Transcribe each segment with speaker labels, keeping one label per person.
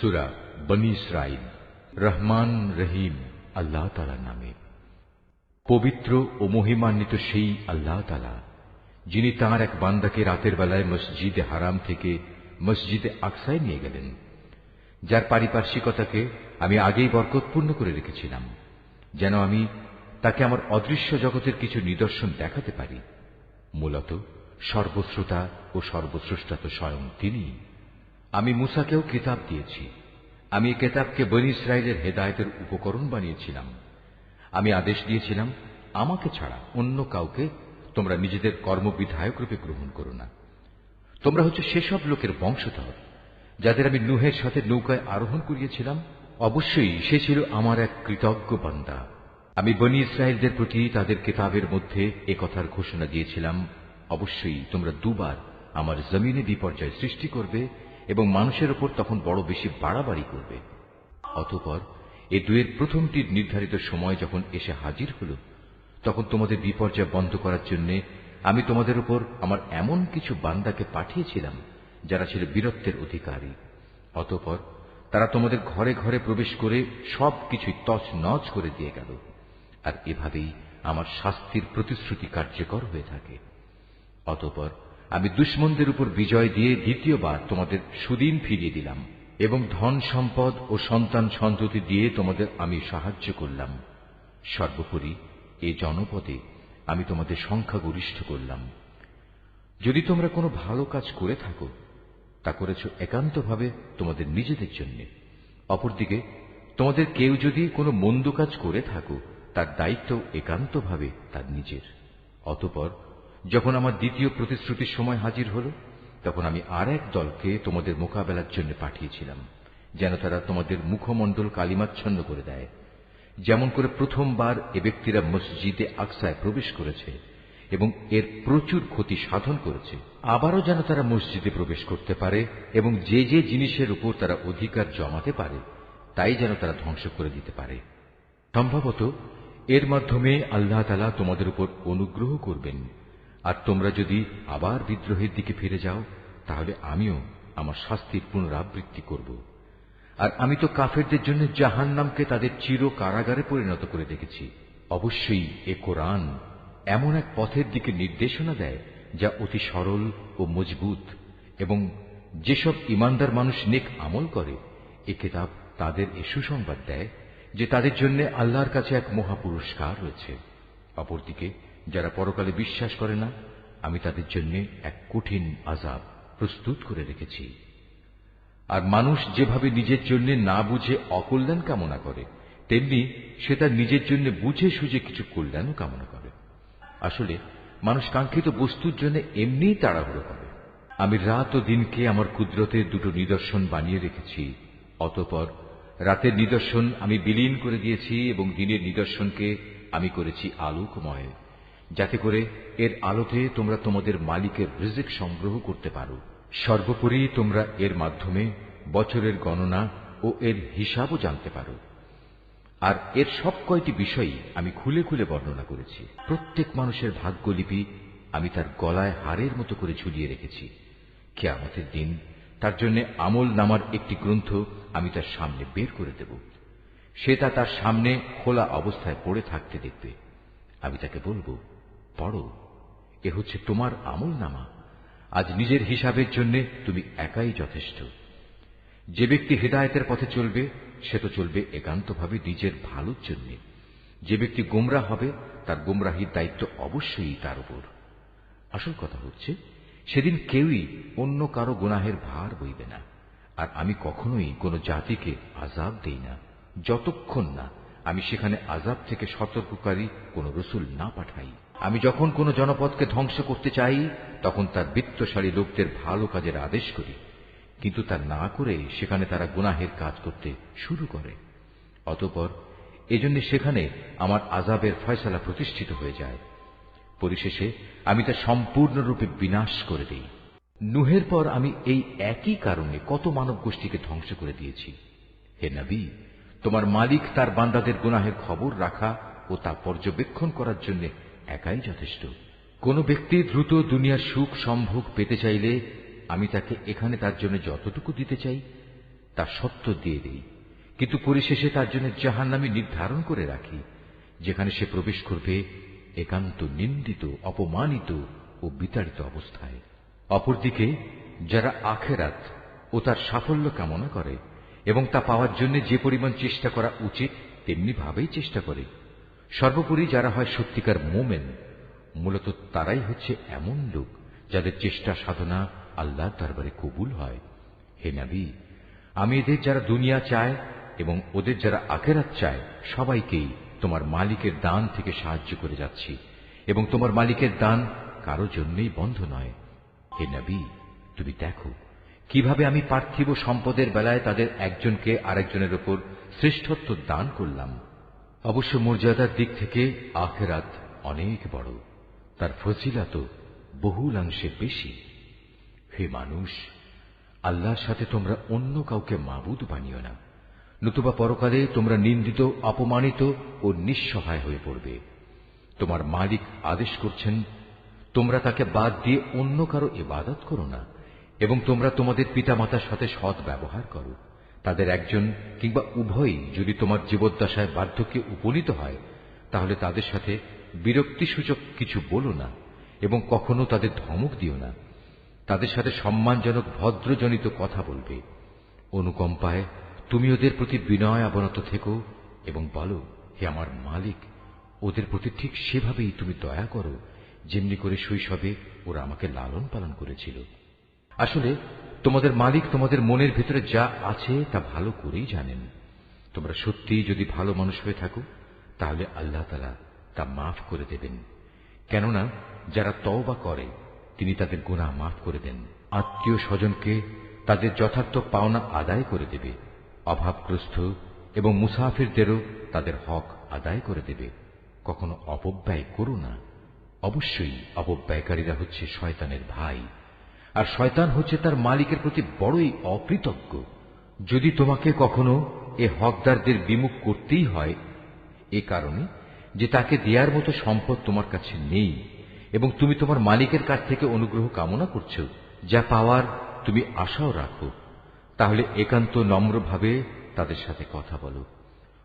Speaker 1: সূরা বনী ইসরাঈল। রহমান রহিম আল্লাহ তাআলার নামে। পবিত্র ও মহিমান্বিত সেই আল্লাহ তাআলা, যিনি তাঁর এক বান্দাকে রাতের বেলায় মসজিদে হারাম থেকে মসজিদে আকসায় নিয়ে গেলেন, যার পারিপার্শ্বিকতাকে আমি আগেই বরকতপূর্ণ করে রেখেছিলাম, যেন আমি তাকে আমার অদৃশ্য জগতের কিছু নিদর্শন দেখাতে পারি। মূলত সর্বশ্রোতা ও সর্বস্রষ্টা তো স্বয়ং তিনি। আমি মূসাকেও কিতাব দিয়েছি। আমি এই কিতাবকে বনী ইসরাঈলের হেদায়েতের উপকরণ বানিয়েছিলাম। আমি আদেশ দিয়েছিলাম, আমাকে ছাড়া অন্য কাউকে তোমরা নিজেদের কর্মবিধায়ক রূপে গ্রহণ করো না। তোমরা হচ্ছে সেসব লোকের বংশধর যাদের আমি নূহের সাথে নৌকায় আরোহণ করিয়েছিলাম। অবশ্যই সে ছিল আমার এক কৃতজ্ঞ বান্দা। আমি বনী ইসরাঈলদের প্রতি তাদের কিতাবের মধ্যে এ কথার ঘোষণা দিয়েছিলাম, অবশ্যই তোমরা দুবার আমার জমিনে বিপর্যয় সৃষ্টি করবে এবং মানুষের উপর তখন বড় বেশি বাড়াবাড়ি করবে। অতঃপর এ দুয়ের প্রথমটির নির্ধারিত সময় যখন এসে হাজির হল, তখন তোমাদের বিপর্যয় বন্ধ করার জন্য আমি তোমাদের উপর আমার এমন কিছু বান্দাকে পাঠিয়েছিলাম যারা ছিল বীরত্বের অধিকারী। অতঃপর তারা তোমাদের ঘরে ঘরে প্রবেশ করে সবকিছুই তছনছ করে দিয়ে গেল। আর এভাবেই আমার শাস্তির প্রতিশ্রুতি কার্যকর হয়ে থাকে। অতঃপর আমি দুশমনদের উপর বিজয় দিয়ে দ্বিতীয়বার তোমাদের সুদিন ফিরিয়ে দিলাম এবং ধন সম্পদ ও সন্তান সন্ততি দিয়ে তোমাদের আমি সাহায্য করলাম। সর্বোপরি এ জনপদে আমি তোমাদের সংখ্যাগরিষ্ঠ করলাম। যদি তোমরা কোনো ভালো কাজ করে থাকো, তা করেছ একান্তভাবে তোমাদের নিজেদের জন্য। অপরদিকে তোমাদের কেউ যদি কোনো মন্দ কাজ করে থাকো, তার দায়িত্ব একান্তভাবে তার নিজের। অতঃপর যখন আমার দ্বিতীয় প্রতিশ্রুতির সময় হাজির হল, তখন আমি আর এক দলকে তোমাদের মোকাবেলার জন্য পাঠিয়েছিলাম, যেন তারা তোমাদের মুখমণ্ডল কালিমাচ্ছন্ন করে দেয়, যেমন করে প্রথমবার এ ব্যক্তিরা মসজিদে আকসায় প্রবেশ করেছে এবং এর প্রচুর ক্ষতি সাধন করেছে। আবারও যেন তারা মসজিদে প্রবেশ করতে পারে এবং যে যে জিনিসের উপর তারা অধিকার জমাতে পারে তাই যেন তারা ধ্বংস করে দিতে পারে। সম্ভবত এর মাধ্যমে আল্লাহ তাআলা তোমাদের উপর অনুগ্রহ করবেন। আর তোমরা যদি আবার বিদ্রোহের দিকে ফিরে যাও, তাহলে আমিও আমার শাস্তির পুনরাবৃত্তি করব। আর আমি তো কাফেরদের জন্য জাহান্নামকে তাদের চির কারাগারে পরিণত করে দেখেছি। অবশ্যই এ কোরআন এমন এক পথের দিকে নির্দেশনা দেয় যা অতি সরল ও মজবুত, এবং যেসব ঈমানদার মানুষ নেক আমল করে, এ কিতাব তাদের এ সুসংবাদ দেয় যে তাদের জন্য আল্লাহর কাছে এক মহা পুরস্কার রয়েছে। অপরদিকে যারা পরকালে বিশ্বাস করে না, আমি তাদের জন্য এক কঠিন আযাব প্রস্তুত করে রেখেছি। আর মানুষ যেভাবে নিজের জন্য না বুঝে অকল্যাণ কামনা করে, তেমনি সে তার নিজের জন্য বুঝে সুঝে কিছু কল্যাণও কামনা করে। আসলে মানুষ কাঙ্ক্ষিত বস্তুর জন্য এমনিই তাড়াহুড়ো করে। আমি রাত ও দিনকে আমার কুদরতের দুটো নিদর্শন বানিয়ে রেখেছি। অতঃপর রাতের নিদর্শন আমি বিলীন করে দিয়েছি এবং দিনের নিদর্শনকে আমি করেছি আলোকময়, যাতে করে এর আলোতে তোমরা তোমাদের মালিকের রিজিক সংগ্রহ করতে পারো। সর্বোপরি তোমরা এর মাধ্যমে বছরের গণনা ও এর হিসাবও জানতে পারো। আর এর সব কয়টি বিষয়ই আমি খুলে খুলে বর্ণনা করেছি। প্রত্যেক মানুষের ভাগ্যলিপি আমি তার গলায় হারের মতো করে ঝুলিয়ে রেখেছি। কিয়ামতের দিন তার জন্য আমল নামার একটি গ্রন্থ আমি তার সামনে বের করে দেব। সে তা তার সামনে খোলা অবস্থায় পড়ে থাকতে দেখবে। আমি তাকে বলবো, পড়ো, এ হচ্ছে তোমার আমল নামা। আজ নিজের হিসাবের জন্য তুমি একাই যথেষ্ট। যে ব্যক্তি হিদায়াতের পথে চলবে, সে তো চলবে একান্তভাবে নিজের ভালোর জন্য। যে ব্যক্তি গোমরাহ হবে, তার গোমরাহির দায়িত্ব অবশ্যই তার উপর। আসল কথা হচ্ছে, সেদিন কেউই অন্য কারো গুনাহের ভার বইবে না। আর আমি কখনোই কোনো জাতিকে আযাব দেই না, যতক্ষণ না আমি সেখানে আযাব থেকে সতর্ককারী কোনো রসুল না পাঠাই। আমি যখন কোনো জনপদকে ধ্বংস করতে চাই, তখন তার বিত্তশালী লোকদের ভালো কাজের আদেশ করি, কিন্তু তা না করে সেখানে তারা গুনাহের কাজ করতে শুরু করে। অতঃপর এজন্য সেখানে আমার আযাবের ফয়সালা প্রতিষ্ঠিত হয়ে যায়। পরিশেষে আমি তা সম্পূর্ণরূপে বিনাশ করে দেই। নূহের পর আমি এই একই কারণে কত মানব গোষ্ঠীকে ধ্বংস করে দিয়েছি। হে নবী, তোমার মালিক তার বান্দাদের গুনাহের খবর রাখা ও তা পর্যবেক্ষণ করার জন্য একাই যথেষ্ট। কোন ব্যক্তি দ্রুত দুনিয়ার সুখ সম্ভোগ পেতে চাইলে আমি তাকে এখানে তার জন্য যতটুকু দিতে চাই, তা সত্য দিয়ে দেই, কিন্তু পরিশেষে তার জন্য জাহান্নামী নির্ধারণ করে রাখি, যেখানে সে প্রবেশ করবে একান্ত নিন্দিত, অপমানিত ও বিতাড়িত অবস্থায়। অপরদিকে যারা আখিরাত ও তার সাফল্য কামনা করে এবং তা পাওয়ার জন্য যে পরিমাণ চেষ্টা করা উচিত তেমনি ভাবেই চেষ্টা করে, সর্বোপরি যারা হয় সত্যিকার মোমেন, মূলত তারাই হচ্ছে এমন লোক যাদের চেষ্টা সাধনা আল্লাহর দরবারে কবুল হয়। হে নবী, আমি এদের যারা দুনিয়া চায় এবং ওদের যারা আখিরাত চায় সবাইকেই তোমার মালিকের দান থেকে সাহায্য করে যাচ্ছি, এবং তোমার মালিকের দান কারো জন্যই বন্ধ নয়। হে নবী, তুমি দেখো কিভাবে আমি পার্থিব সম্পদের বেলায় তাদের একজনকে আরেকজনের উপর শ্রেষ্ঠত্ব দান করলাম। অবশ্য মর্যাদার দিক থেকে আখিরাত অনেক বড়, তার ফজিলত বহুলাংশে বেশি। হে মানুষ, আল্লাহর সাথে তোমরা অন্য কাউকে মাবুদ বানিও না, নতুবা পরকালে তোমরা নিন্দিত, অপমানিত ও নিঃসহায় হয়ে পড়বে। তোমার মালিক আদেশ করছেন, তোমরা তাকে বাদ দিয়ে অন্য কারো ইবাদত করো না, এবং তোমরা তোমাদের পিতামাতার সাথে সৎ ব্যবহার করো। তাদের একজন কিংবা উভয়ই যদি তোমার জীবদ্দশায় বার্ধক্যে উপনীত হয়, তাহলে তাদের সাথে বিরক্তিসূচক কিছু বলো না এবং কখনো তাদের ধমক দিও না। তাদের সাথে সম্মানজনক ভদ্রজনিত কথা বলবে। অনুকম্পায় তুমি ওদের প্রতি বিনয় অবনত থেকো এবং বলো, হে আমার মালিক, ওদের প্রতি ঠিক সেভাবেই তুমি দয়া করো যেমনি করে শৈশবে ওরা আমাকে লালন পালন করেছিল। আসলে তোমাদের মালিক তোমাদের মনের ভিতরে যা আছে তা ভালো করেই জানেন। তোমরা সত্যিই যদি ভালো মানুষ হয়ে থাকো, তাহলে আল্লাহ তাআলা তা মাফ করে দেবেন। কেননা যারা তওবা করে তিনি তাদের গুনাহ মাফ করে দেন, আত্মীয় স্বজনকে তাদের যথার্থ পাওনা আদায় করে দেবে, অভাবগ্রস্ত এবং মুসাফিরদেরও তাদের হক আদায় করে দেবে। কখনো অপব্যয় করো না। অবশ্যই অপব্যয়কারীরা হচ্ছে শয়তানের ভাই, আর শয়তান হচ্ছে তার মালিকের প্রতি বড়ই অকৃতজ্ঞ। যদি তোমাকে কখনো এ হকদারদের বিমুখ করতেই হয়, এ কারণে যে তাকে দেওয়ার মতো সম্পদ তোমার কাছে নেই এবং তুমি তোমার মালিকের কাছ থেকে অনুগ্রহ কামনা করছো, যা পাওয়ার তুমি আশাও রাখো, তাহলে একান্ত নম্রভাবে তাদের সাথে কথা বলো।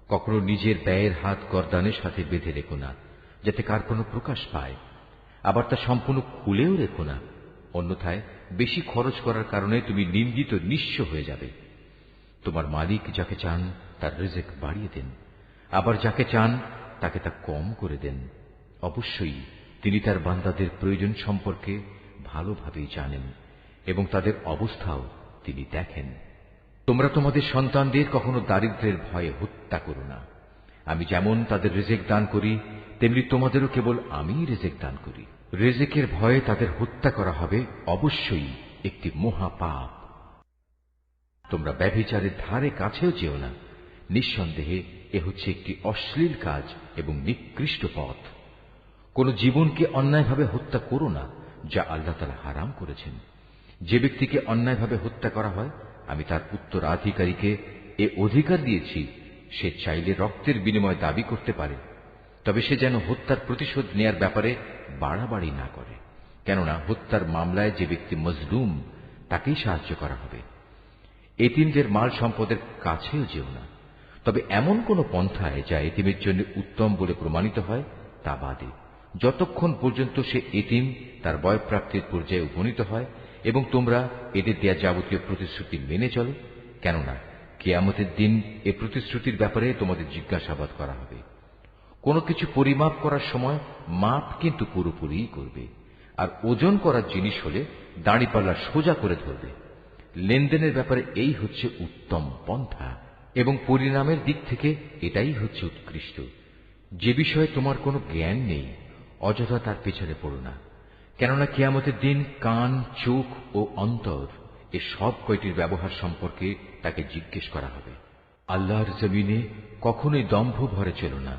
Speaker 1: কখনো নিজের ব্যয়ের হাত গর্দানের সাথে বেঁধে রেখো না, যাতে কার কোনো প্রকাশ পায়। আবার তা সম্পূর্ণ খুলেও রেখো না, অন্যথায় বেশি খরচ করার কারণে তুমি নিন্দিত, নিঃস্ব হয়ে যাবে। তোমার মালিক যাকে চান তার রিজিক বাড়িয়ে দেন, আবার যাকে চান তাকে তা কম করে দেন। অবশ্যই তিনি তার বান্দাদের প্রয়োজন সম্পর্কে ভালোভাবেই জানেন এবং তাদের অবস্থাও তিনি দেখেন। তোমরা তোমাদের সন্তানদের কখনো দারিদ্র্যের ভয়ে হত্যা করো না। আমি যেমন তাদের রিজিক দান করি, তেমনি তোমাদেরও কেবল আমিই রিজিক দান করি। রিজিকের ভয়ে তাদের হত্যা করা হবে অবশ্যই একটি মহাপাপ। তোমরা ব্যভিচারের ধারে কাছেও যেও না। নিঃসন্দেহে এ হচ্ছে একটি অশ্লীল কাজ এবং নিকৃষ্ট পথ। কোন জীবনকে অন্যায়ভাবে হত্যা করো না, যা আল্লাহ তাআলা হারাম করেছেন। যে ব্যক্তিকে অন্যায়ভাবে হত্যা করা হয়, আমি তার উত্তরাধিকারীকে এ অধিকার দিয়েছি, সে চাইলে রক্তের বিনিময় দাবি করতে পারে, তবে সে যেন হত্যার প্রতিশোধ নেয়ার ব্যাপারে বাড়াবাড়ি না করে। কেননা হত্যার মামলায় যে ব্যক্তি মজলুম, তাকেই সাহায্য করা হবে। এতিমদের মাল সম্পদের কাছেও যেও না, তবে এমন কোন পন্থায় যা এতিমের জন্য উত্তম বলে প্রমাণিত হয় তা বাদে, যতক্ষণ পর্যন্ত সে এতিম তার বয়ঃপ্রাপ্তির পর্যায়ে উপনীত হয় এবং তোমরা এদের দেয়া যাবতীয় প্রতিশ্রুতি মেনে চলো। কেননা কিয়ামতের দিন এ প্রতিশ্রুতির ব্যাপারে তোমাদের জিজ্ঞাসাবাদ করা হবে। কোনো কিছু পরিমাপ করার সময় মাপ কিন্তু পুরোপুরিই করবে, আর ওজন করার জিনিস হলে দাঁড়িপাল্লা সোজা করে ধরবে। লেনদেনের ব্যাপারে এই হচ্ছে উত্তম পন্থা এবং পরিণামের দিক থেকে এটাই হচ্ছে উৎকৃষ্ট। যে বিষয়ে তোমার কোনো জ্ঞান নেই, অযথা তার পেছনে পড়ো না। কেননা কিয়ামতের দিন কান, চোখ ও অন্তর এ সব কয়টির ব্যবহার সম্পর্কে তাকে জিজ্ঞেস করা হবে। আল্লাহর জমিনে কখনোই দম্ভ ভরে চলো না,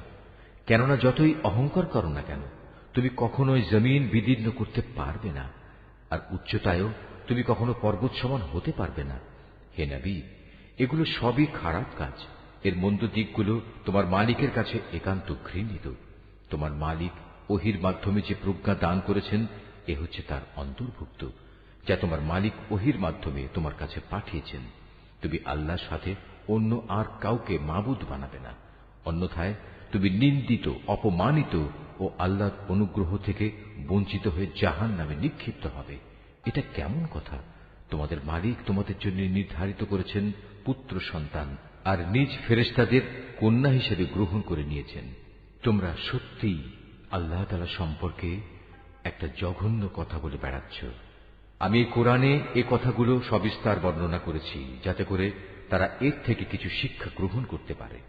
Speaker 1: কেননা যতই অহংকার করো না কেন, তুমি কখনোই জমিন বিদীর্ণ করতে পারবে না, আর উচ্চতায়ও তুমি কখনো পর্বত সমান হতে পারবে না। হে নবী, এগুলো সবই খারাপ কাজ। এর মন্দ দিকগুলো তোমার মালিকের কাছে একান্ত ঘৃণিত। তোমার মালিক ওহির মাধ্যমে যে প্রজ্ঞা দান করেছেন, এ হচ্ছে তার অন্তর্ভুক্ত, যা তোমার মালিক ওহির মাধ্যমে তোমার কাছে পাঠিয়েছেন। তুমি আল্লাহর সাথে অন্য আর কাউকে মাবুদ বানাবে না, অন্যথায় তুমি নিন্দিত, অপমানিত ও আল্লাহর অনুগ্রহ থেকে বঞ্চিত হয়ে জাহান্নামে নিক্ষিপ্ত হবে। এটা কেমন কথা? তোমাদের মালিক তোমাদের জন্য নির্ধারিত করেছেন পুত্র সন্তান আর নিজ ফেরেশতাদের কন্যা হিসেবে গ্রহণ করে নিয়েছেন। তোমরা সত্যিই আল্লাহ তাআলা সম্পর্কে একটা জঘন্য কথা বলে বেড়াচ্ছ। আমি কোরআনে এ কথাগুলো সবিস্তার বর্ণনা করেছি যাতে করে তারা এর থেকে কিছু শিক্ষা গ্রহণ করতে পারে,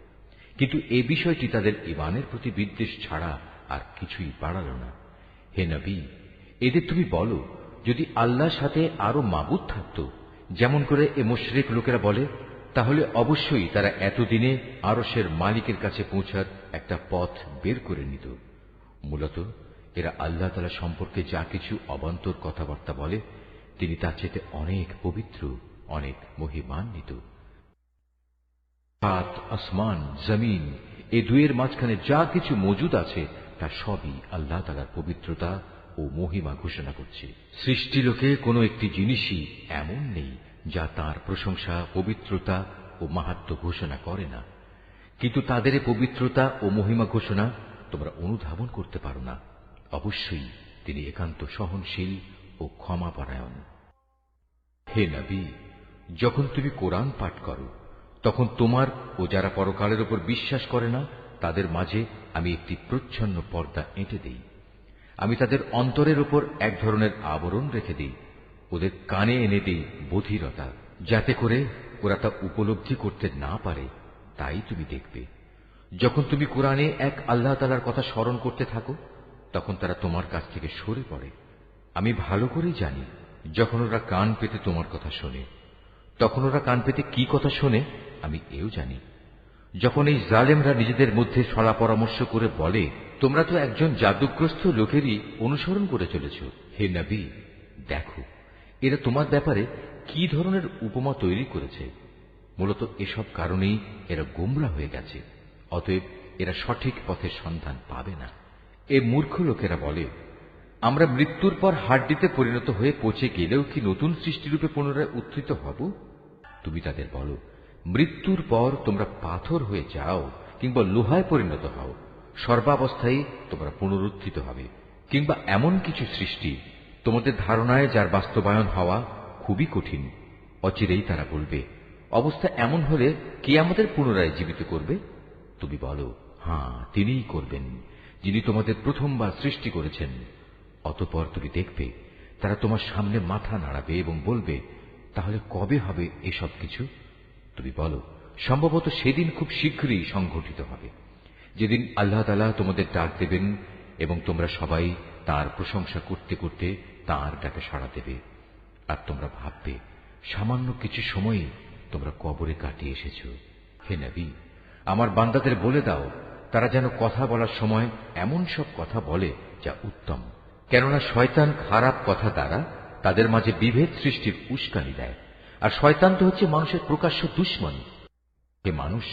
Speaker 1: কিন্তু এ বিষয়টি তাদের ঈমানের প্রতি বিদ্বেষ ছাড়া আর কিছুই বাড়াল না। হে নবী, এদের তুমি বলো, যদি আল্লাহর সাথে আরো মাবুদ থাকত যেমন করে এ মুশরিক লোকেরা বলে, তাহলে অবশ্যই তারা এতদিনে আরশের মালিকের কাছে পৌঁছার একটা পথ বের করে নিত। মূলত এরা আল্লাহ তাআলা সম্পর্কে যা কিছু অবান্তর কথাবার্তা বলে, তিনি তার চেয়ে অনেক পবিত্র, অনেক মহিমান্বিত। সাত আসমান, জমিন, এ দুয়ের মাঝখানে যা কিছু মজুদ আছে তা সবই আল্লাহ তাআলার পবিত্রতা ও মহিমা ঘোষণা করছে। সৃষ্টিলোকে কোনো একটি জিনিসই এমন নেই যা তার প্রশংসা, পবিত্রতা ও মাহাত্ম্য ঘোষণা করে না, কিন্তু তাদের পবিত্রতা ও মহিমা ঘোষণা তোমরা অনুধাবন করতে পারো না। অবশ্যই তিনি একান্ত সহনশীল ও ক্ষমাপরায়ণ। হে নবী, যখন তুমি কোরআন পাঠ করো তখন তোমার ও যারা পরকালের উপর বিশ্বাস করে না তাদের মাঝে আমি একটি প্রচ্ছন্ন পর্দা এঁটে দেই। আমি তাদের অন্তরের উপর এক ধরনের আবরণ রেখে দিই, ওদের কানে এনে দিই বধিরতা, যাতে করে ওরা তা উপলব্ধি করতে না পারে। তাই তুমি দেখবে যখন তুমি কোরআনে এক আল্লাহ তাআলার কথা স্মরণ করতে থাকো তখন তারা তোমার কাছ থেকে সরে পড়ে। আমি ভালো করেই জানি যখন ওরা কান পেতে তোমার কথা শোনে, তখন ওরা কান পেতে কি কথা শোনে আমি এও জানি। যখন এই জালেমরা নিজেদের মধ্যে সলা পরামর্শ করে বলে, তোমরা তো একজন জাদুগ্রস্ত লোকেরই অনুসরণ করে চলেছ, হে নবী দেখো এরা তোমার ব্যাপারে কি ধরনের উপমা তৈরি করেছে। মূলত এসব কারণেই এরা গোমরা হয়ে গেছে, অতএব এরা সঠিক পথের সন্ধান পাবে না। এ মূর্খ লোকেরা বলে, আমরা মৃত্যুর পর হাড্ডিতে পরিণত হয়ে পচে গেলেও কি নতুন সৃষ্টিরূপে পুনরায় উত্থিত হব? তুমি তাদের বলো, মৃত্যুর পর তোমরা পাথর হয়ে যাও কিংবা লোহায় পরিণত হও, সর্বাবস্থায় তোমরা পুনরুত্থিত হবে। কিংবা এমন কিছু সৃষ্টি তোমাদের ধারণায় যার বাস্তবায়ন হওয়া খুবই কঠিন। অচিরেই তারা বলবে, অবস্থা এমন হলে কে আমাদের পুনরায় জীবিত করবে? তুমি বলো, হ্যাঁ তিনিই করবেন, যিনি তোমাদের প্রথমবার সৃষ্টি করেছেন। অতঃপর তুমি দেখবে তারা তোমার সামনে মাথা নাড়াবে এবং বলবে, তাহলে কবে হবে এসব কিছু? তুমি বলো, সম্ভবত সেদিন খুব শীঘ্রই সংঘটিত হবে, যেদিন আল্লাহ তাআলা তোমাদের ডাক দেবেন এবং তোমরা সবাই তার প্রশংসা করতে করতে তার ডাকে সাড়া দেবে। আর তোমরা ভাববে সামান্য কিছু সময়ই তোমরা কবরে কাটিয়ে এসেছ। হে নবী, আমার বান্দাদের বলে দাও তারা যেন কথা বলার সময় এমন সব কথা বলে যা উত্তম, কেননা শয়তান খারাপ কথা দ্বারা তাদের মাঝে বিভেদ সৃষ্টির উস্কানি দেয়, আর শয়তান তো হচ্ছে মানুষের প্রকাশ্য দুশমন। হে মানুষ,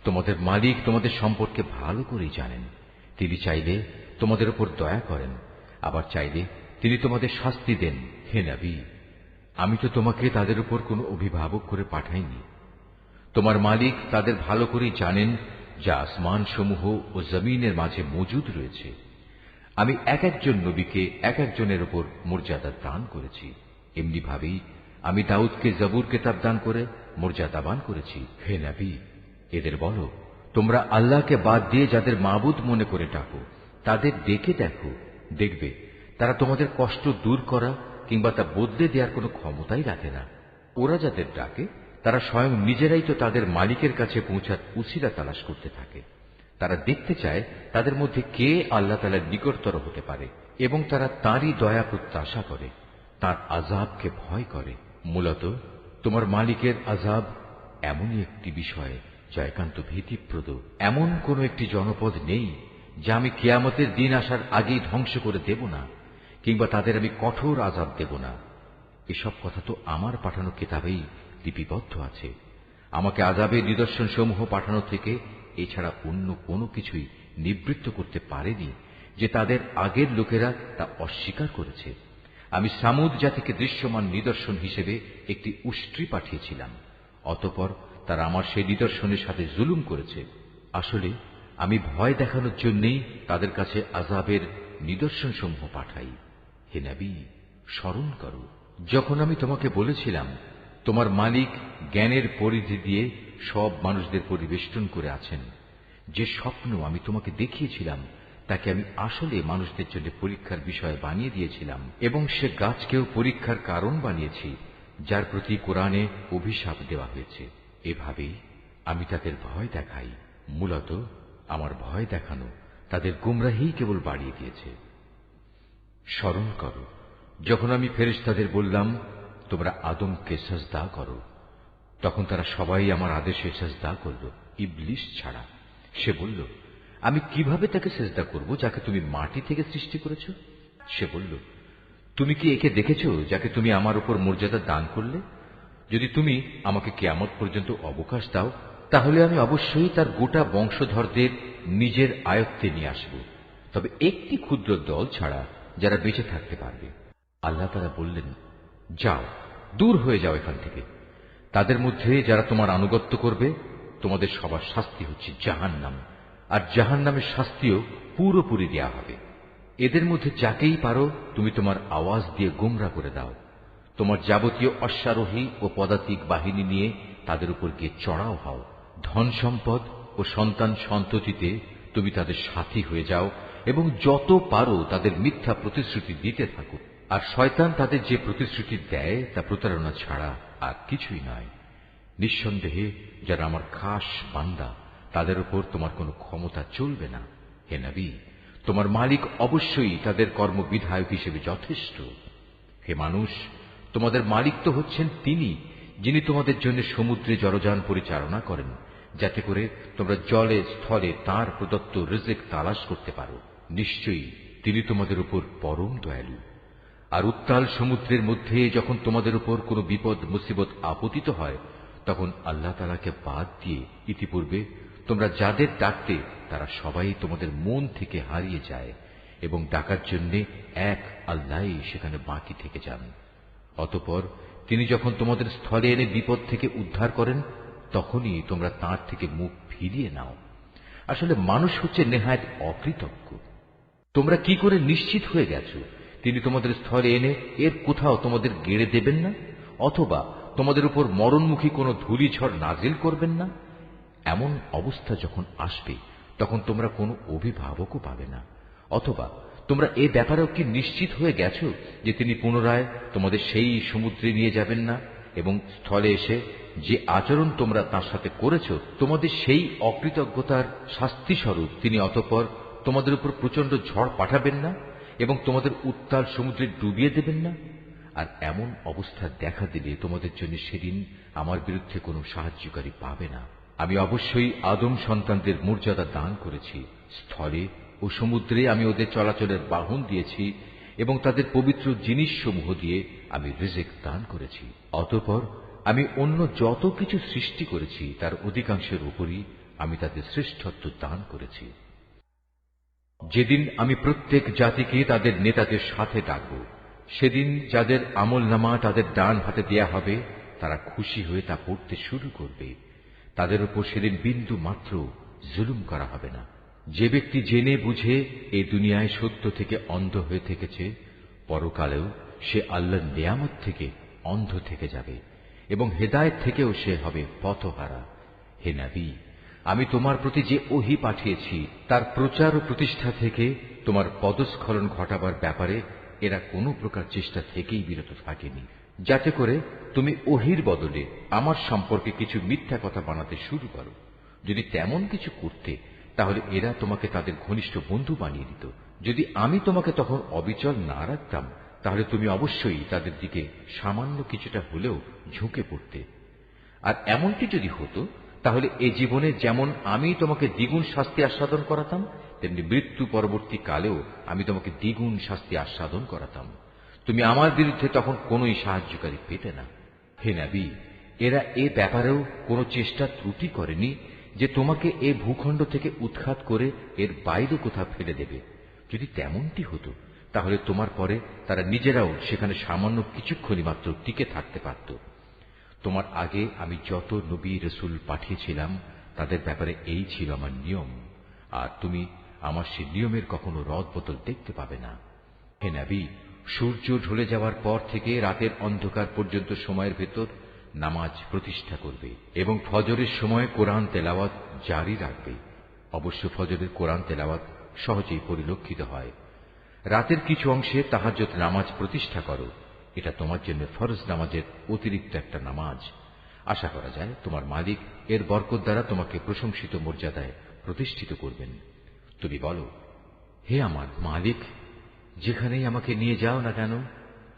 Speaker 1: তোমাদের মালিক তোমাদের সম্পর্কে ভালো করেই জানেন। তিনি চাইলে তোমাদের উপর দয়া করেন, আবার চাইলে তিনি তোমাদের শাস্তি দেন। হে নবী, আমি তো তোমাকে তাদের উপর কোনো অভিভাবক করে পাঠাইনি। তোমার মালিক তাদের ভালো করেই জানেন যা আসমান সমূহ ও জমিনের মাঝে মজুদ রয়েছে। আমি এক একজন নবীকে এক একজনের উপর মর্যাদা দান করেছি। এমনি ভাবেই আমি দাউদকে জবুর কিতাব দান করে মর্যাদাবান করেছি। হে নবী, এদের বলো, তোমরা আল্লাহকে বাদ দিয়ে যাদের মাবুদ মনে করে ডাকো তাদের ডেকে দেখো, দেখবে তারা তোমাদের কষ্ট দূর করা কিংবা তা বদলে দেওয়ার কোনো ক্ষমতাই রাখে না। ওরা যাদের ডাকে তারা স্বয়ং নিজেরাই তো তাদের মালিকের কাছে পৌঁছার উছিলা তালাশ করতে থাকে। তারা দেখতে চায় তাদের মধ্যে কে আল্লাহ তাআলার নিকটতর হতে পারে এবং তারা তাঁরই দয়া প্রত্যাশা করে, তাঁর আযাবকে ভয় করে। মূলত তোমার মালিকের আযাব এমনই একটি বিষয় যা একান্ত ভীতিপ্রদ। এমন কোন একটি জনপদ নেই যা আমি কিয়ামতের দিন আসার আগেই ধ্বংস করে দেব না, কিংবা তাদের আমি কঠোর আযাব দেব না। এসব কথা তো আমার পাঠানো কিতাবেই লিপিবদ্ধ আছে। আমাকে আযাবের নিদর্শন সমূহ পাঠানো থেকে এছাড়া অন্য কোনো কিছুই নিবৃত্ত করতে পারেনি যে তাদের আগের লোকেরা তা অস্বীকার করেছে। আমি সামুদ জাতিকে দৃশ্যমান নিদর্শন হিসেবে একটি উষ্ট্রি পাঠিয়েছিলাম। অতঃপর তারা আমার সেই নিদর্শনের সাথে জুলুম করেছে। আসলে আমি ভয় দেখানোর জন্যই তাদের কাছে আযাবের নিদর্শনসমূহ পাঠাই। হে নবী, স্মরণ করো যখন আমি তোমাকে বলেছিলাম তোমার মালিক জ্ঞানের পরিধি দিয়ে সব মানুষদের পরিবেষ্টন করে আছেন। যে স্বপ্ন আমি তোমাকে দেখিয়েছিলাম তাকে আমি আসলে মানুষদের জন্য পরীক্ষার বিষয় বানিয়ে দিয়েছিলাম, এবং সে গাছকেও পরীক্ষার কারণ বানিয়েছি, যার প্রতি কোরআনে অভিশাপ দেওয়া হয়েছে। এভাবেই আমি তাদের ভয় দেখাই। মূলত আমার ভয় দেখানো তাদের গুমরাহি কেবল বাড়িয়ে দিয়েছে। স্মরণ করো যখন আমি ফেরেশতাদের বললাম তোমরা আদমকে সাজদা করো, তখন তারা সবাই আমার আদেশে সাজদা করল, ইবলিস ছাড়া। সে বলল, আমি কিভাবে তাকে সিজদা করব যাকে তুমি মাটি থেকে সৃষ্টি করেছ? সে বলল, তুমি কি একে দেখেছ যাকে তুমি আমার উপর মর্যাদা দান করলে? যদি তুমি আমাকে কিয়ামত পর্যন্ত অবকাশ দাও, তাহলে আমি অবশ্যই তার গোটা বংশধরদের নিজের আয়ত্তে নিয়ে আসব, তবে একটি ক্ষুদ্র দল ছাড়া যারা বেঁচে থাকতে পারবে। আল্লাহ তাআলা বললেন, যাও, দূর হয়ে যাও এখান থেকে। তাদের মধ্যে যারা তোমার আনুগত্য করবে তোমাদের সবার শাস্তি হচ্ছে জাহান্নাম, আর জাহান্নামের শাস্তিও পুরোপুরি দেয়া হবে। এদের মধ্যে যাকেই পারো তুমি তোমার আওয়াজ দিয়ে গোমরা করে দাও। তোমার যাবতীয় অশ্বারোহী ও পদাতিক বাহিনী নিয়ে তাদের উপর গিয়ে চড়াও হও। ধন সম্পদ ও সন্তান সন্ততিতে তুমি তাদের সাথী হয়ে যাও এবং যত পারো তাদের মিথ্যা প্রতিশ্রুতি দিতে থাকো। আর শয়তান তাদের যে প্রতিশ্রুতি দেয় তা প্রতারণা ছাড়া আর কিছুই নয়। নিঃসন্দেহে যারা আমার খাস বান্দা তাদের উপর তোমার কোনো ক্ষমতা চলবে না। হে নবী, তোমার মালিক অবশ্যই তাদের কর্মবিধায়ক হিসেবে যথেষ্ট। হে মানুষ, তোমাদের মালিক তো হচ্ছেন তিনি, যিনি তোমাদের জন্য সমুদ্রে জলযান পরিচালনা করেন, যাতে করে তোমরা জলে স্থলে তাঁর প্রদত্ত রিজিক তালাশ করতে পারো। নিশ্চয়ই তিনি তোমাদের উপর পরম দয়ালু। আর উত্তাল সমুদ্রের মধ্যে যখন তোমাদের উপর কোনো বিপদ মুসিবত আপতিত হয়, তখন আল্লাহ তাআলাকে বাদ দিয়ে ইতিপূর্বে তোমরা যাদের ডাকতে তারা সবাই তোমাদের মন থেকে হারিয়ে যায়, এবং ডাকার জন্য এক আল্লাহই সেখানে বাকি থেকে যান। অতঃপর তিনি যখন তোমাদের স্থলে এনে বিপদ থেকে উদ্ধার করেন, তখনই তোমরা তাঁর থেকে মুখ ফিরিয়ে নাও। আসলে মানুষ হচ্ছে নেহায়েত অকৃতজ্ঞ। তোমরা কি করে নিশ্চিত হয়ে গেছো তিনি তোমাদের স্থলে এনে এর কোথাও তোমাদের গেড়ে দেবেন না, অথবা তোমাদের উপর মরণমুখী কোনো ধূলিঝড় নাজিল করবেন না? এমন অবস্থা যখন আসবে তখন তোমরা কোনো অভিভাবকও পাবে না। অথবা তোমরা এ ব্যাপারেও কি নিশ্চিত হয়ে গেছো যে তিনি পুনরায় তোমাদের সেই সমুদ্রে নিয়ে যাবেন না, এবং স্থলে এসে যে আচরণ তোমরা তার সাথে করেছ তোমাদের সেই অকৃতজ্ঞতার শাস্তি স্বরূপ তিনি অতঃপর তোমাদের উপর প্রচন্ড ঝড় পাঠাবেন না এবং তোমাদের উত্তাল সমুদ্রে ডুবিয়ে দেবেন না? আর এমন অবস্থা দেখা দিলে তোমাদের জন্য সেদিন আমার বিরুদ্ধে কোনো সাহায্যকারী পাবে না। আমি অবশ্যই আদম সন্তানদের মর্যাদা দান করেছি। স্থলে ও সমুদ্রে আমি ওদের চলাচলের বাহন দিয়েছি এবং তাদের পবিত্র জিনিসসমূহ দিয়ে আমি রিজিক দান করেছি। অতঃপর আমি অন্য যত কিছু সৃষ্টি করেছি তার অধিকাংশের উপরই আমি তাদের শ্রেষ্ঠত্ব দান করেছি। যেদিন আমি প্রত্যেক জাতিকে তাদের নেতাদের সাথে ডাকব, সেদিন যাদের আমলনামা তাদের ডান হাতে দেয়া হবে তারা খুশি হয়ে তা পড়তে শুরু করবে। তাদের উপর সেদিন বিন্দু মাত্র জুলুম করা হবে না। যে ব্যক্তি জেনে বুঝে এই দুনিয়ায় সত্য থেকে অন্ধ হয়ে থেকেছে, পরকালেও সে আল্লাহর নিয়ামত থেকে অন্ধ থেকে যাবে এবং হেদায়েত থেকেও সে হবে পথহারা। হে নবী, আমি তোমার প্রতি যে ওহী পাঠিয়েছি তার প্রচার ও প্রতিষ্ঠা থেকে তোমার পদস্খলন ঘটাবার ব্যাপারে এরা কোনো প্রকার চেষ্টা থেকেই বিরত থাকেনি, যাতে করে তুমি ওহীর বদলে আমার সম্পর্কে কিছু মিথ্যা কথা বানাতে শুরু করো। যদি তেমন কিছু করতে তাহলে এরা তোমাকে তাদের ঘনিষ্ঠ বন্ধু বানিয়ে দিত। যদি আমি তোমাকে তখন অবিচল না রাখতাম তাহলে তুমি অবশ্যই তাদের দিকে সামান্য কিছুটা হলেও ঝুঁকে পড়তে। আর এমনটি যদি হতো তাহলে এ জীবনে যেমন আমি তোমাকে দ্বিগুণ শাস্তি আস্বাদন করাতাম, তেমনি মৃত্যু পরবর্তী কালেও আমি তোমাকে দ্বিগুণ শাস্তি আস্বাদন করাতাম। তুমি আমার বিরুদ্ধে তখন কোনোই সাহায্যকারী পেতে না। হে নবী, এরা এ ব্যাপারেও কোনো চেষ্টা ত্রুটি করেনি যে তোমাকে এ ভূখণ্ড থেকে উৎখাত করে এর বাইরে কোথাও ফেলে দেবে। যদি তেমনটি হতো তাহলে তোমার পরে তারা নিজেরাও সেখানে সামান্য কিছুক্ষণই মাত্র টিকে থাকতে পারত। তোমার আগে আমি যত নবী রসুল পাঠিয়েছিলাম তাদের ব্যাপারে এই ছিল আমার নিয়ম, আর তুমি আমার সে নিয়মের কখনো রদবদল দেখতে পাবে না। হে নবী, সূর্য ঢলে যাওয়ার পর থেকে রাতের অন্ধকার পর্যন্ত সময়ের ভেতর নামাজ প্রতিষ্ঠা করবে এবং ফজরের সময় কোরআন তেলাওয়াত জারি রাখবে। অবশ্য ফজরের কোরআন তেলাওয়াত সহজেই পরিলক্ষিত হয়। রাতের কিছু অংশে তাহাজ্জুদ নামাজ প্রতিষ্ঠা করো। এটা তোমার জন্য ফরজ নামাজের অতিরিক্ত একটা নামাজ। আশা করা যায় তোমার মালিক এর বরকত দ্বারা তোমাকে প্রশংসিত মর্যাদায় প্রতিষ্ঠিত করবেন। তুমি বলো, হে আমার মালিক, যেখানেই আমাকে নিয়ে যাও না কেন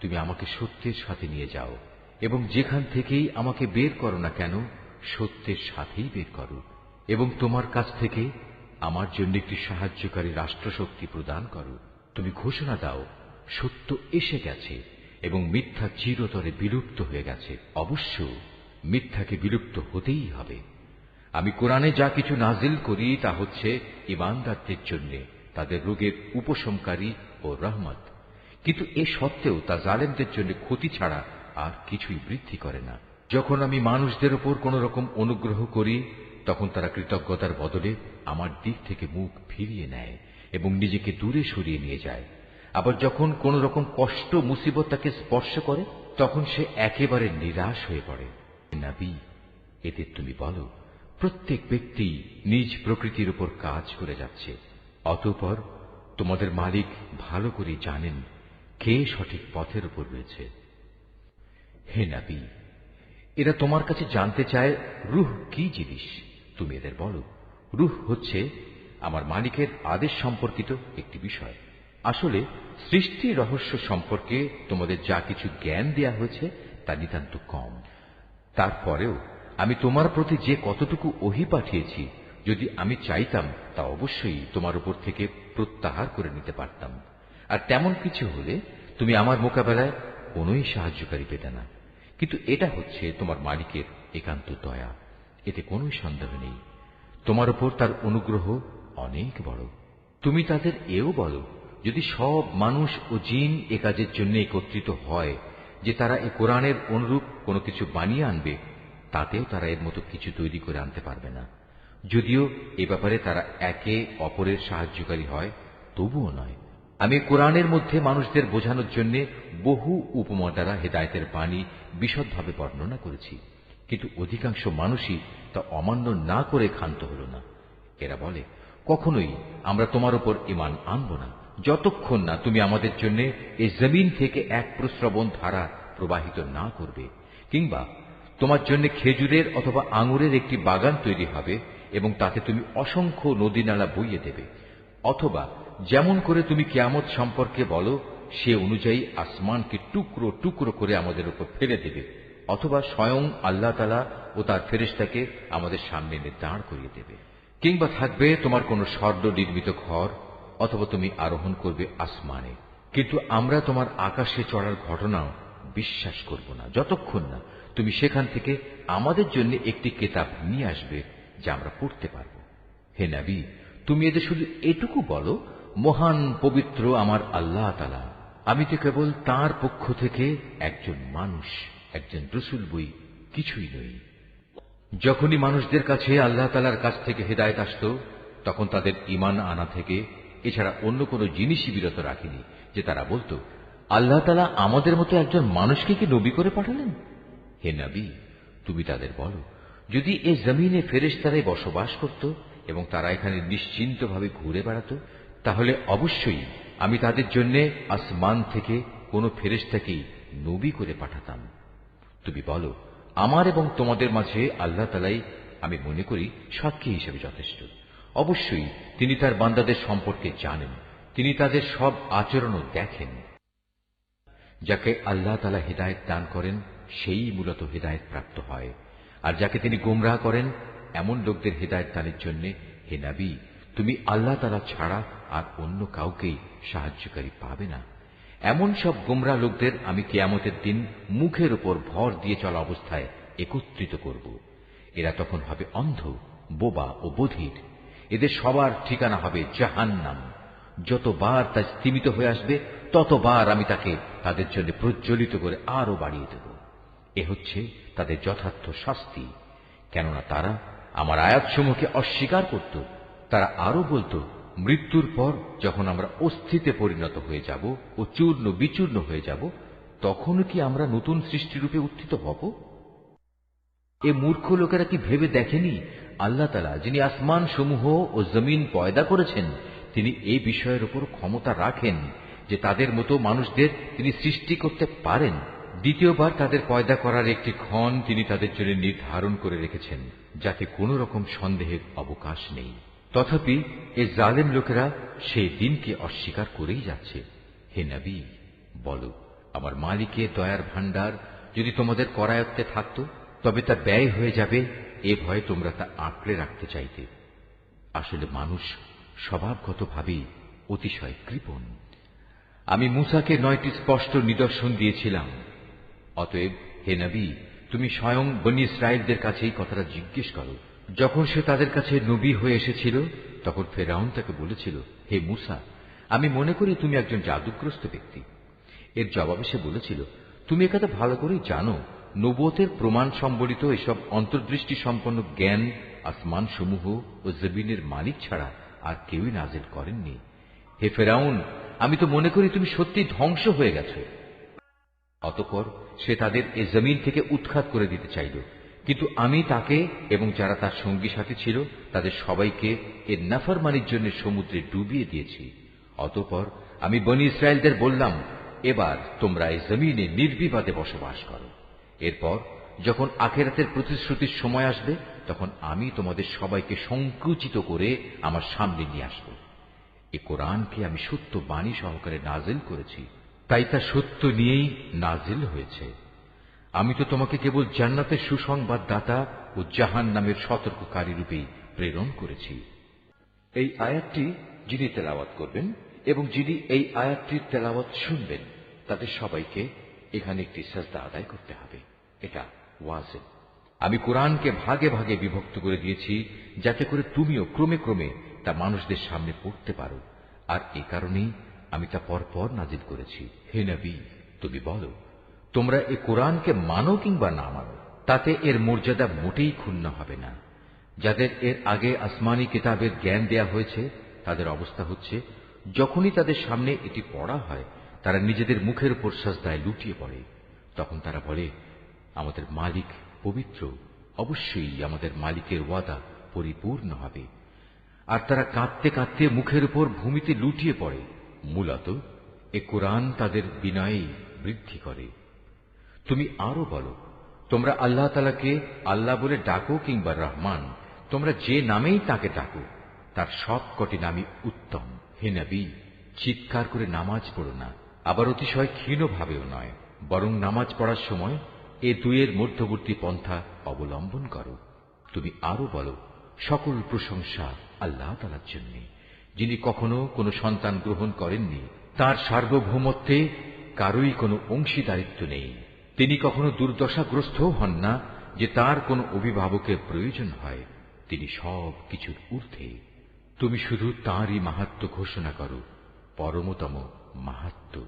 Speaker 1: তুমি আমাকে সত্যের সাথে নিয়ে যাও, এবং যেখান থেকেই আমাকে বের করো না কেন সত্যের সাথেই বের করো, এবং তোমার কাছ থেকে আমার জন্য একটি সাহায্যকারী রাষ্ট্রশক্তি প্রদান করো। তুমি ঘোষণা দাও, সত্য এসে গেছে এবং মিথ্যা চিরতরে বিলুপ্ত হয়ে গেছে। অবশ্য মিথ্যাকে বিলুপ্ত হতেই হবে। আমি কোরআনে যা কিছু নাজিল করি তা হচ্ছে ঈমানদারদের জন্য তাদের রোগের উপশমকারী ও রহমত, কিন্তু এ সত্ত্বেও তা জালেমদের জন্য ক্ষতি ছাড়া আর কিছুই বৃদ্ধি করে না। যখন আমি মানুষদের উপর কোন রকম অনুগ্রহ করি তখন তারা কৃতজ্ঞতার বদলে আমার দিক থেকে মুখ ফিরিয়ে নেয় এবং নিজেকে দূরে সরিয়ে নিয়ে যায়। আবার যখন কোন রকম কষ্ট মুসিবত তাকে স্পর্শ করে তখন সে একেবারে নিরাশ হয়ে পড়ে। নবী, এতে তুমি বলো, প্রত্যেক ব্যক্তি নিজ প্রকৃতির উপর কাজ করে যাচ্ছে, অতঃপর তোমাদের মালিক ভালো করে জানেন কে সঠিক পথের উপর রয়েছে। হে নবী, এরা তোমার কাছে জানতে চায় রূহ কি জিনিস। তুমি এদের বলো, রূহ হচ্ছে আমার মালিকের আদেশ সম্পর্কিত একটি বিষয়। আসলে সৃষ্টি রহস্য সম্পর্কে তোমাদের যা কিছু জ্ঞান দেয়া হয়েছে তা নিতান্ত কম। তারপরেও আমি তোমার প্রতি যে কতটুকু ওহী পাঠিয়েছি, যদি আমি চাইতাম তা অবশ্যই তোমার উপর থেকে প্রত্যাহার করে নিতে পারতাম, আর তেমন কিছু হলে তুমি আমার মোকাবেলায় কোনোই সাহায্যকারী পেতে না। কিন্তু এটা হচ্ছে তোমার মালিকের একান্ত দয়া, এতে কোনো সন্দেহ নেই। তোমার উপর তার অনুগ্রহ অনেক বড়। তুমি তাদের এও বলো, যদি সব মানুষ ও জিন এ কাজের জন্য একত্রিত হয় যে তারা এ কোরআনের অনুরূপ কোনো কিছু বানিয়ে আনবে, তাতেও তারা এর মতো কিছু তৈরি করে আনতে পারবে না। যদিও এ ব্যাপারে তারা একে অপরের সাহায্যকারী হয়, তবুও নয়। আমি কোরআনের মধ্যে মানুষদের বোঝানোর জন্য বহু উপমা দ্বারা হেদায়েতের বাণী বিশদভাবে বর্ণনা করেছি, কিন্তু অধিকাংশ মানুষই তা অমান্য না করে ক্ষান্ত হল না। এরা বলে, কখনোই আমরা তোমার উপর ঈমান আনব না যতক্ষণ না তুমি আমাদের জন্য এই জমিন থেকে এক প্রস্রবণ ধারা প্রবাহিত না করবে, কিংবা তোমার জন্য খেজুরের অথবা আঙুরের একটি বাগান তৈরি হবে এবং তাতে তুমি অসংখ্য নদী নালা বইয়ে দেবে, অথবা যেমন করে তুমি কিয়ামত সম্পর্কে বলো সে অনুযায়ী আসমানকে টুকরো টুকরো করে আমাদের উপর ফেলে দেবে, অথবা স্বয়ং আল্লাহ তাআলা ও তার ফেরেশতাকে আমাদের সামনে এনে দাঁড় করিয়ে দেবে, কিংবা থাকবে তোমার কোনো স্বর্ণ নির্মিত ঘর, অথবা তুমি আরোহণ করবে আসমানে। কিন্তু আমরা তোমার আকাশে চড়ার ঘটনাও বিশ্বাস করব না যতক্ষণ না তুমি সেখান থেকে আমাদের জন্য একটি কিতাব নিয়ে আসবে যা আমরা পড়তে পারব। হে নবী, তুমি এদের শুধু এটুকু বলো, মহান পবিত্র আমার আল্লাহ তাআলা, আমি তো কেবল তাঁর পক্ষ থেকে একজন মানুষ, একজন রাসূল বই, কিছুই নই। যখনই মানুষদের কাছে আল্লাহ তাআলার কাছ থেকে হেদায়েত আসত তখন তাদের ঈমান আনা থেকে এছাড়া অন্য কোনো জিনিসই বিরত রাখেনি যে তারা বলতো, আল্লাহ তাআলা আমাদের মতো একজন মানুষকে কি নবী করে পাঠালেন? হে নবী, তুমি তাদের বলো, যদি এই জমিনে ফেরেশতারাই বসবাস করত এবং তারা এখানে নিশ্চিন্তভাবে ঘুরে বেড়াত, তাহলে অবশ্যই আমি তাদের জন্য আসমান থেকে কোনো ফেরেশতাকেই নবী করে পাঠাতাম। তুমি বলো, আমার এবং তোমাদের মাঝে আল্লাহ তাআলাই আমি মনে করি সাক্ষী হিসেবে যথেষ্ট। অবশ্যই তিনি তার বান্দাদের সম্পর্কে জানেন, তিনি তাদের সব আচরণও দেখেন। যাকে আল্লাহ তাআলা হিদায়াত দান করেন সেই মূলত হিদায়াত প্রাপ্ত হয়, আর যাকে তিনি গোমরাহ করেন এমন লোকদের হিদায়াত দানের জন্য হে নবী, তুমি আল্লাহ তাআলা ছাড়া আর অন্য কাউকেই সাহায্যকারী পাবে না। এমন সব গোমরাহ লোকদের আমি কিয়ামতের দিন মুখের উপর ভর দিয়ে চলা অবস্থায় একত্রিত করব। এরা তখন হবে অন্ধ, বোবা ও বধির। এদের সবার ঠিকানা হবে জাহান্নাম। যতবার তা স্তিমিত হয়ে আসবে ততবার আমি তাকে তাদের জন্য প্রজ্বলিত করে আরো বাড়িয়ে দেব। এ হচ্ছে তাদের যথার্থ শাস্তি, কেননা তারা আমার আয়াতসমূহকে অস্বীকার করত। তারা আরো বলতো, মৃত্যুর পর যখন আমরা অস্থিতে পরিণত হয়ে যাব ও চূর্ণ বিচূর্ণ হয়ে যাব, তখনও কি আমরা নতুন সৃষ্টিরূপে উত্থিত হব? এ মূর্খ লোকেরা কি ভেবে দেখেনি আল্লাহ তাআলা, যিনি আসমান সমূহ ও জমিন পয়দা করেছেন, তিনি এই বিষয়ের উপর ক্ষমতা রাখেন যে তাদের মতো মানুষদের তিনি সৃষ্টি করতে পারেন। দ্বিতীয়বার তাদের পয়দা করার একটি ক্ষণ তিনি তাদের জন্য নির্ধারণ করে রেখেছেন, যাতে কোনো রকম সন্দেহের অবকাশ নেই। তথাপি এ জালেম লোকেরা সেই দিনকে অস্বীকার করেই যাচ্ছে। হে নবী, বলো, আমার মালিকের দয়ার ভাণ্ডার যদি তোমাদের করায়ত্তে থাকত, তবে তা ব্যয় হয়ে যাবে, এ ভয়ে তোমরা তা আঁকড়ে রাখতে চাইতে। আসলে মানুষ স্বভাবগতভাবেই অতিশয় কৃপণ। আমি মূসাকে 9টি স্পষ্ট নিদর্শন দিয়েছিলাম। অতএব হে নবী, তুমি স্বয়ং বনী ইসরায়েলদের কাছে এই কথাটা জিজ্ঞেস করো। যখন সে তাদের কাছে নবী হয়ে এসেছিল, তখন ফেরাউন তাকে বলেছিল, হে মূসা, আমি মনে করি তুমি একজন জাদুগ্রস্ত ব্যক্তি। এর জবাবে সে বলেছিল, তুমি একথা ভালো করেই জানো, নবুয়তের প্রমাণ সম্বলিত এসব অন্তর্দৃষ্টি সম্পন্ন জ্ঞান আসমান সমূহ ও জমিনের মালিক ছাড়া আর কেউই নাজিল করেননি। হে ফেরাউন, আমি তো মনে করি তুমি সত্যি ধ্বংস হয়ে গেছো। অতঃপর সে তাদের এ জমিন থেকে উৎখাত করে দিতে চাইল, কিন্তু আমি তাকে এবং যারা তার সঙ্গী সাথী ছিল তাদের সবাইকে এর নাফরমানির জন্য সমুদ্রে ডুবিয়ে দিয়েছি। অতঃপর আমি বনী ইসরায়েলদের বললাম, এবার তোমরা এই জমিনে নির্বিবাদে বসবাস করো। এরপর যখন আখিরাতের প্রতিশ্রুতির সময় আসবে, তখন আমি তোমাদের সবাইকে সংকুচিত করে আমার সামনে নিয়ে আসব। এ কোরআনকে আমি সত্য বাণী সহকারে নাজিল করেছি, তাই তা সত্য নিয়েই নাজিল হয়েছে। আমি তো তোমাকে কেবল জান্নাতের সুসংবাদ দাতা ও জাহান্নামের সতর্ককারী রূপেই প্রেরণ করেছি। এই আয়াতটি যিনি তেলাওয়াত করবেন এবং যিনি এই আয়াতটির তেলাওয়াত শুনবেন, তাদের সবাইকে এখানে একটি সাজদা আদায় করতে হবে। এটা ওয়াজিব। আমি কোরআনকে ভাগে ভাগে বিভক্ত করে দিয়েছি, যাতে করে তুমিও ক্রমে ক্রমে তা মানুষদের সামনে পড়তে পারো, আর এ কারণেই আমি তা পরপর নাজিল করেছি। হে নবী, তুমি বলো, তোমরা এ কোরআনকে মানো কিংবা না মানো, তাতে এর মর্যাদা মোটেই ক্ষুণ্ণ হবে না। যাদের এর আগে আসমানি কিতাবের জ্ঞান দেয়া হয়েছে, তাদের অবস্থা হচ্ছে, যখনই তাদের সামনে এটি পড়া হয়, তারা নিজেদের মুখের উপর সাজদায় লুটিয়ে পড়ে। তখন তারা বলে, আমাদের মালিক পবিত্র, অবশ্যই আমাদের মালিকের ওয়াদা পরিপূর্ণ হবে। আর তারা কাঁদতে কাঁদতে মুখের উপর ভূমিতে লুটিয়ে পড়ে। মূলত এ কোরআন তাদের বিনয়েই বৃদ্ধি করে। তুমি আরো বলো, তোমরা আল্লাহ তাআলাকে আল্লাহ বলে ডাকো কিংবা রহমান, তোমরা যে নামেই তাকে ডাকো, তার সব কটি নামই উত্তম। হে নবী, চিৎকার করে নামাজ পড়ো না, আবার অতিশয় ক্ষীণভাবেও নয়, বরং নামাজ পড়ার সময় এ দুইয়ের মধ্যবর্তী পন্থা অবলম্বন করো। তুমি আরো বলো, সকল প্রশংসা আল্লাহ তাআলার জন্য, যিনি কখনো কোনো সন্তান গ্রহণ করেননি, তার সার্বভৌমত্বে কারোই কোনো অংশীদারিত্ব নেই। তিনি কখনো দুর্দশাগ্রস্তও হন না যে তার কোনো অভিভাবকের প্রয়োজন হয়। তিনি সব কিছুর ঊর্ধ্বে। তুমি শুধু তাঁরই মাহাত্ম্য ঘোষণা করো, পরমতম মাহাত্ম্য।